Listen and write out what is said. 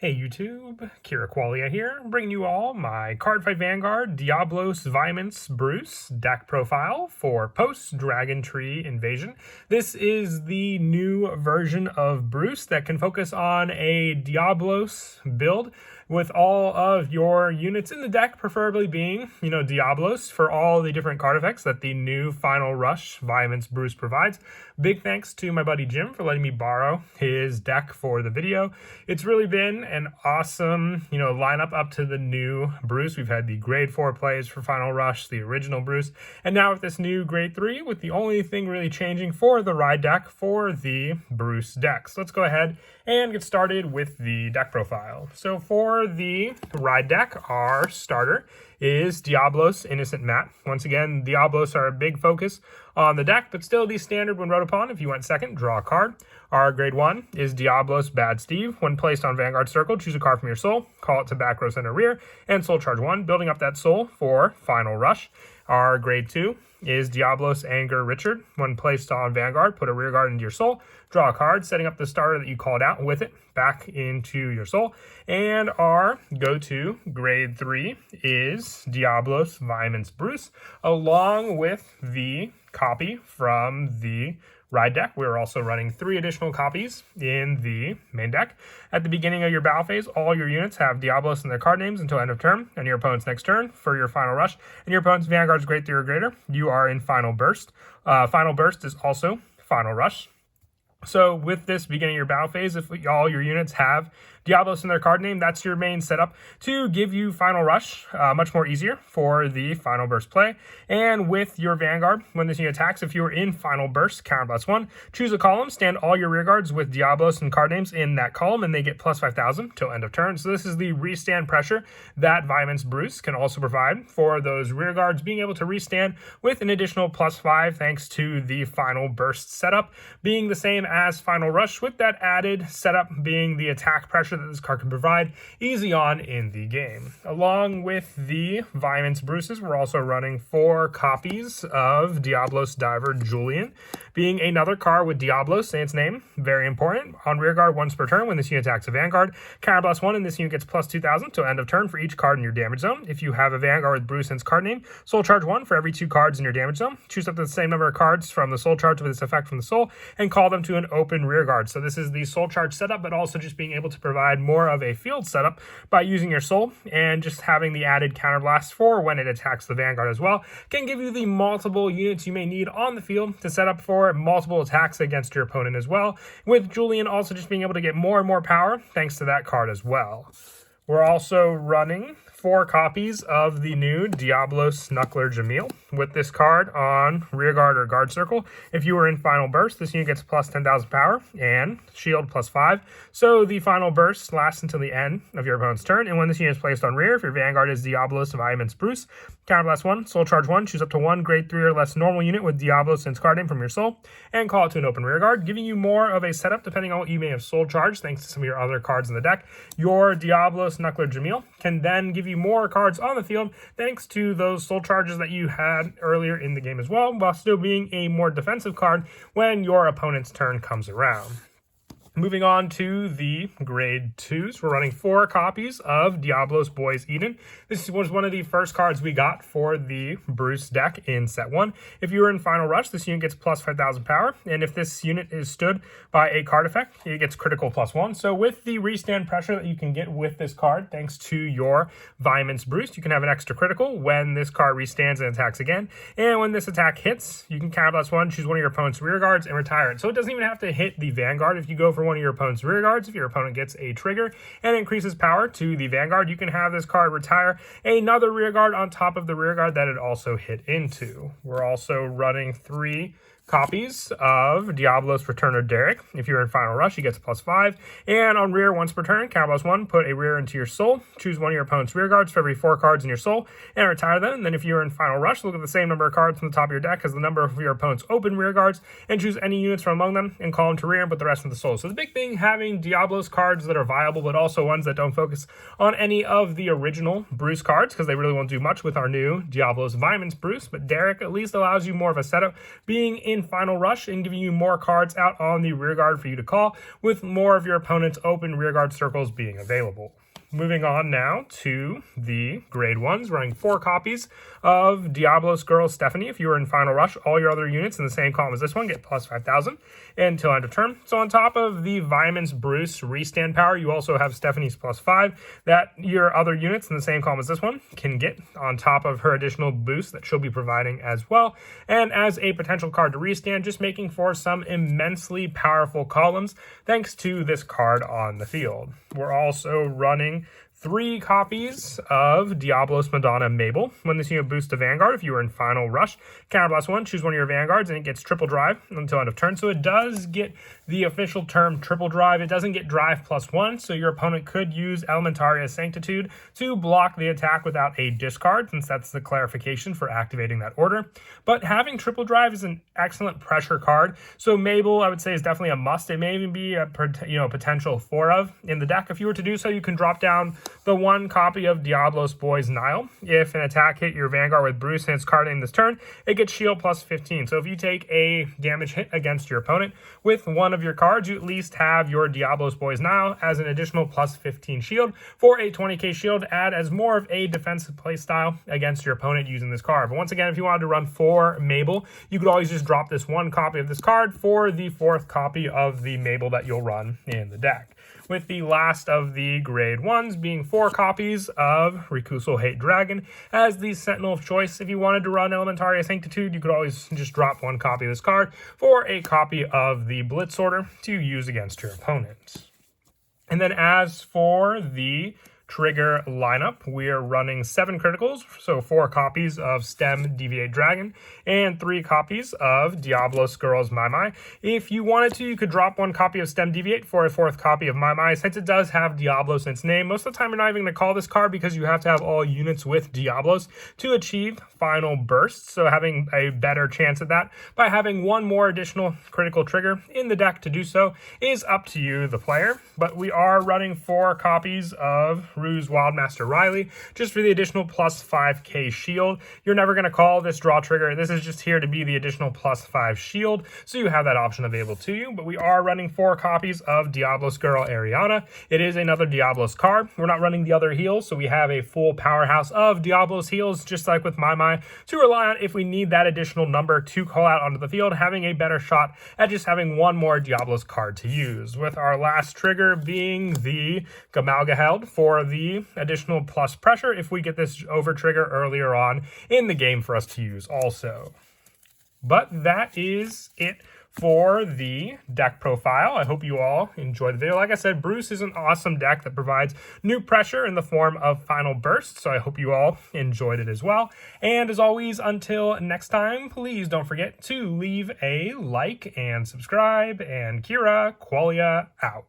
Hey YouTube, Kira Qualia here, bringing you all my Cardfight Vanguard Diabolos Viamence Bruce deck profile for post-Dragon Tree Invasion. This is the new version of Bruce that can focus on a Diabolos build with all of your units in the deck, preferably being, Diabolos for all the different card effects that the new Final Rush Viamence Bruce provides. Big thanks to my buddy Jim for letting me borrow his deck for the video. It's really been an awesome, lineup up to the new Bruce. We've had the grade 4 plays for Final Rush, the original Bruce, and now with this new grade 3, with the only thing really changing for the ride deck for the Bruce deck. So let's go ahead and get started with the deck profile. So for the ride deck, our starter is Diabolos Innocent Matte. Once again, Diabolos are a big focus on the deck, but still the standard when wrote upon. If you went second, draw a card. Our grade 1 is Diabolos Bad Steve. When placed on Vanguard Circle, choose a card from your soul, call it to back row, center, rear, and soul charge 1, building up that soul for Final Rush. Our grade 2 is Diabolos Anger Richard. When placed on Vanguard, put a rear guard into your soul, draw a card, setting up the starter that you called out with it back into your soul. And our go-to grade 3 is Diabolos Viamence Bruce, along with the copy from the ride deck. We're also running 3 additional copies in the main deck. At the beginning of your battle phase, all your units have Diabolos in their card names until end of turn, and your opponent's next turn for your Final Rush. And your opponent's Vanguard's grade 3 or greater, you are in Final Burst. Final Burst is also Final Rush. So with this beginning of your battle phase, if all your units have Diabolos in their card name, that's your main setup to give you Final Rush much more easier for the Final Burst play. And with your Vanguard, when this unit attacks, if you are in Final Burst, counter +1, choose a column, stand all your rear guards with Diabolos and card names in that column, and they get plus 5,000 till end of turn. So this is the restand pressure that Viamence Bruce can also provide for those rear guards, being able to restand with an additional +5 thanks to the Final Burst setup being the same as Final Rush, with that added setup being the attack pressure that this card can provide easy on in the game. Along with the Viamence Bruces, we're also running 4 copies of Diabolos Diver Julian, being another card with Diabolos, say its name, very important. On rear guard once per turn, when this unit attacks a Vanguard, counter +1, and this unit gets plus 2,000 till end of turn for each card in your damage zone. If you have a Vanguard with Bruce and its card name, soul charge 1 for every 2 cards in your damage zone. Choose up to the same number of cards from the soul charge with this effect from the soul, and call them to an open rear guard. So this is the soul charge setup, but also just being able to provide more of a field setup by using your soul, and just having the added counterblast for when it attacks the Vanguard as well can give you the multiple units you may need on the field to set up for multiple attacks against your opponent as well, with Julian also just being able to get more and more power thanks to that card as well. We're also running 4 copies of the new Diabolos Snuckler Jamil. With this card on rear guard or guard circle, if you were in Final Burst, this unit gets plus 10,000 power and shield +5. So the Final Burst lasts until the end of your opponent's turn. And when this unit is placed on rear, if your Vanguard is Diabolos Viamence Bruce, counter +1, soul charge 1, choose up to 1 grade 3 or less normal unit with Diabolos and its card name from your soul, and call it to an open rear guard, giving you more of a setup depending on what you may have soul charged thanks to some of your other cards in the deck. Your Diabolos Snuckler Jamil can then give you more cards on the field thanks to those soul charges that you had earlier in the game as well, while still being a more defensive card when your opponent's turn comes around. Moving on to the grade 2s, we're running 4 copies of Diabolos Boys Eden. This was one of the first cards we got for the Bruce deck in set 1. If you were in Final Rush, this unit gets plus 5,000 power, and if this unit is stood by a card effect, it gets critical +1. So with the restand pressure that you can get with this card, thanks to your Viamence Bruce, you can have an extra critical when this card restands and attacks again. And when this attack hits, you can counter +1, choose one of your opponent's rear guards, and retire it. So it doesn't even have to hit the Vanguard. If you go for one of your opponent's rear guards, if your opponent gets a trigger and increases power to the Vanguard, you can have this card retire another rear guard on top of the rear guard that it also hit into. We're also running 3 copies of Diabolos Returner Deryck. If you're in Final Rush, he gets +5. And on rear, once per turn, counter +1, put a rear into your soul. Choose one of your opponent's rear guards for every 4 cards in your soul, and retire them. And then if you're in Final Rush, look at the same number of cards from the top of your deck as the number of your opponent's open rear guards, and choose any units from among them, and call them to rear, and put the rest in the soul. So the big thing, having Diabolos cards that are viable, but also ones that don't focus on any of the original Bruce cards, because they really won't do much with our new Diabolos Viamence Bruce. But Deryck at least allows you more of a setup, being in in Final Rush and giving you more cards out on the rearguard for you to call, with more of your opponent's open rearguard circles being available. Moving on now to the grade 1s, running 4 copies of Diabolos Girl Stephanie. If you were in Final Rush, all your other units in the same column as this one get plus 5,000 until end of turn. So on top of the Viamence Bruce restand power, you also have Stephanie's plus 5 that your other units in the same column as this one can get on top of her additional boost that she'll be providing as well. And as a potential card to restand, just making for some immensely powerful columns thanks to this card on the field. We're also running 3 copies of Diabolos Madonna Meagan. When this unit boosts to Vanguard, if you were in Final Rush, counterblast 1, choose one of your Vanguards, and it gets triple drive until end of turn. So it does get the official term triple drive. It doesn't get drive plus 1, so your opponent could use Elementaria Sanctitude to block the attack without a discard, since that's the clarification for activating that order. But having triple drive is an excellent pressure card, so Mabel, I would say, is definitely a must. It may even be a potential 4 of in the deck. If you were to do so, you can drop down the 1 copy of Diablos Boys Nile. If an attack hit your Vanguard with Bruce and its card in this turn, it gets shield plus 15. So if you take a damage hit against your opponent with one of your cards, you at least have your Diablos Boys Nile as an additional plus 15 shield for a 20k shield to add as more of a defensive playstyle against your opponent using this card. But once again, if you wanted to run 4 Mabel, you could always just drop this 1 copy of this card for the 4th copy of the Mabel that you'll run in the deck. With the last of the grade 1s being 4 copies of Recusal Hate Dragon as the Sentinel of choice. If you wanted to run Elementaria Sanctitude, you could always just drop 1 copy of this card for a copy of the Blitz Order to use against your opponent. And then as for the trigger lineup, we are running 7 criticals, so 4 copies of Stem Deviate Dragon and 3 copies of Diabolos Girls Mai. If you wanted to, you could drop 1 copy of Stem Deviate for a 4th copy of Mai. Since it does have Diablos in its name, most of the time you're not even going to call this card because you have to have all units with Diablos to achieve final bursts, so having a better chance at that by having 1 more additional critical trigger in the deck to do so is up to you, the player. But we are running 4 copies of Ruse Wildmaster Riley, just for the additional plus 5k shield. You're never going to call this draw trigger. This is just here to be the additional plus 5 shield, so you have that option available to you. But we are running 4 copies of Diablos Girl Ariana. It is another Diablos card. We're not running the other heals, so we have a full powerhouse of Diablos heals, just like with Mai, to rely on if we need that additional number to call out onto the field, having a better shot at just having 1 more Diablos card to use. With our last trigger being the Gamalgaheld for the additional plus pressure if we get this over trigger earlier on in the game for us to use also. But that is it for the deck profile. I hope you all enjoyed the video. Like I said, Bruce is an awesome deck that provides new pressure in the form of final burst, so I hope you all enjoyed it as well. And as always, until next time, please don't forget to leave a like and subscribe, and Kira Qualia out.